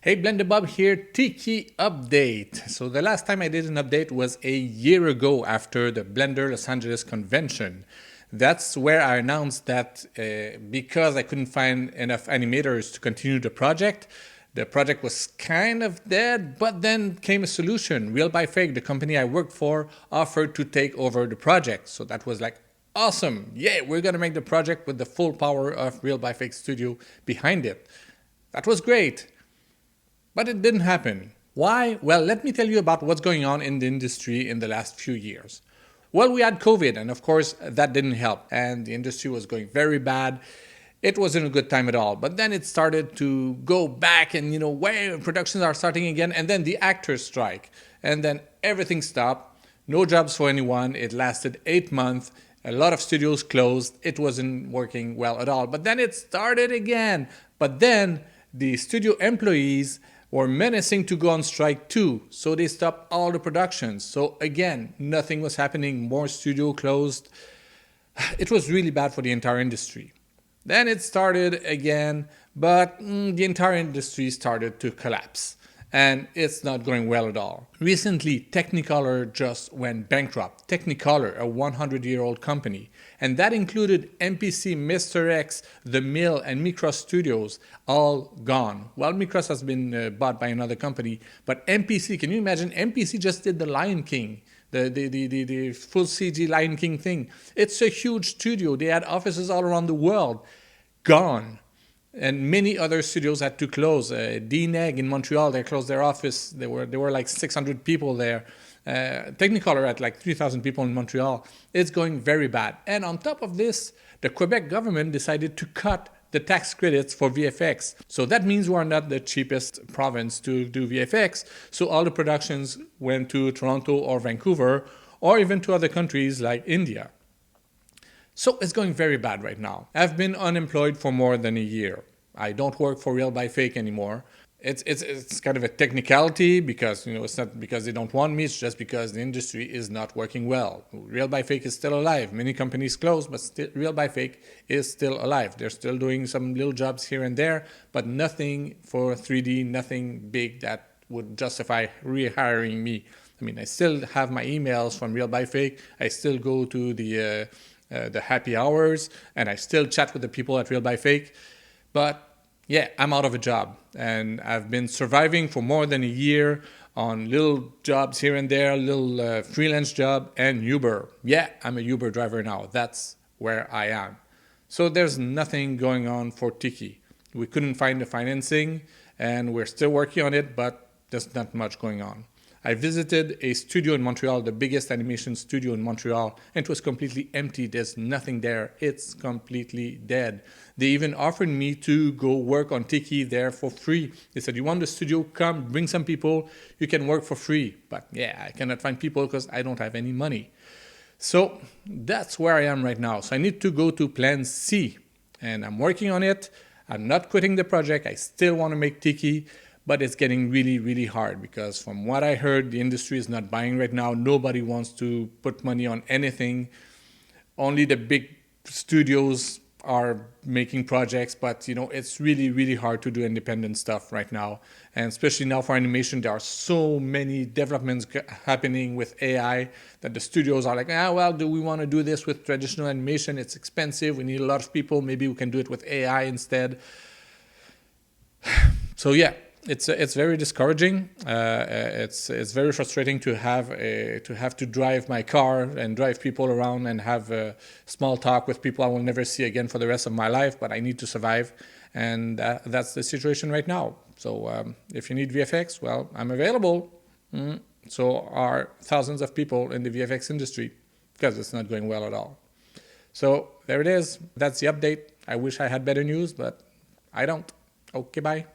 Hey, Blender Bob here, Tiki update. So the last time I did an update was a year ago after the Blender Los Angeles convention. That's where I announced that because I couldn't find enough animators to continue the project was kind of dead, but then came a solution. Real by Fake, the company I worked for, offered to take over the project. So that was like, awesome. Yeah, we're going to make the project with the full power of Real by Fake Studio behind it. That was great. But it didn't happen. Why? Well, let me tell you about what's going on in the industry in the last few years. Well, we had COVID, and of course, that didn't help, and the industry was going very bad. It wasn't a good time at all. But then it started to go back, and where productions are starting again, and then the actors strike, and then everything stopped. No jobs for anyone. It lasted 8 months. A lot of studios closed. It wasn't working well at all. But then it started again. But then the studio employees were menacing to go on strike too, so they stopped all the productions. So again, nothing was happening, more studio closed. It was really bad for the entire industry. Then it started again, but the entire industry started to collapse. And it's not going well at all. Recently, Technicolor just went bankrupt. Technicolor, a 100-year-old company. And that included MPC, Mr. X, The Mill, and Micros Studios, all gone. Well, Micros has been bought by another company, but MPC, can you imagine? MPC just did The Lion King. The full CG Lion King thing. It's a huge studio. They had offices all around the world. Gone. And many other studios had to close. DNEG in Montreal, they closed their office. There were like 600 people there. Technicolor had like 3,000 people in Montreal. It's going very bad. And on top of this, the Quebec government decided to cut the tax credits for VFX. So that means we're not the cheapest province to do VFX. So all the productions went to Toronto or Vancouver, or even to other countries like India. So it's going very bad right now. I've been unemployed for more than a year. I don't work for Real by Fake anymore. It's kind of a technicality because it's not because they don't want me. It's just because the industry is not working well. Real by Fake is still alive. Many companies closed, but still, Real by Fake is still alive. They're still doing some little jobs here and there, but nothing for 3D, nothing big that would justify rehiring me. I mean, I still have my emails from Real by Fake. I still go to the happy hours, and I still chat with the people at Real by Fake. But yeah, I'm out of a job, and I've been surviving for more than a year on little jobs here and there, little freelance job, and Uber. Yeah, I'm a Uber driver now. That's where I am. So there's nothing going on for Tiki. We couldn't find the financing, and we're still working on it, but there's not much going on. I visited a studio in Montreal, the biggest animation studio in Montreal, and it was completely empty. There's nothing there. It's completely dead. They even offered me to go work on Tiki there for free. They said, you want the studio? Come, bring some people. You can work for free. But yeah, I cannot find people because I don't have any money. So that's where I am right now. So I need to go to plan C, and I'm working on it. I'm not quitting the project. I still want to make Tiki. But it's getting really, really hard because from what I heard, the industry is not buying right now. Nobody wants to put money on anything. Only the big studios are making projects, but it's really, really hard to do independent stuff right now. And especially now for animation, there are so many developments happening with AI that the studios are like, well, do we want to do this with traditional animation? It's expensive. We need a lot of people. Maybe we can do it with AI instead. So yeah. It's very discouraging. It's very frustrating to have to drive my car and drive people around and have a small talk with people I will never see again for the rest of my life. But I need to survive, and that's the situation right now. So if you need VFX, well, I'm available. So are thousands of people in the VFX industry because it's not going well at all. So there it is. That's the update. I wish I had better news, but I don't. Okay, bye.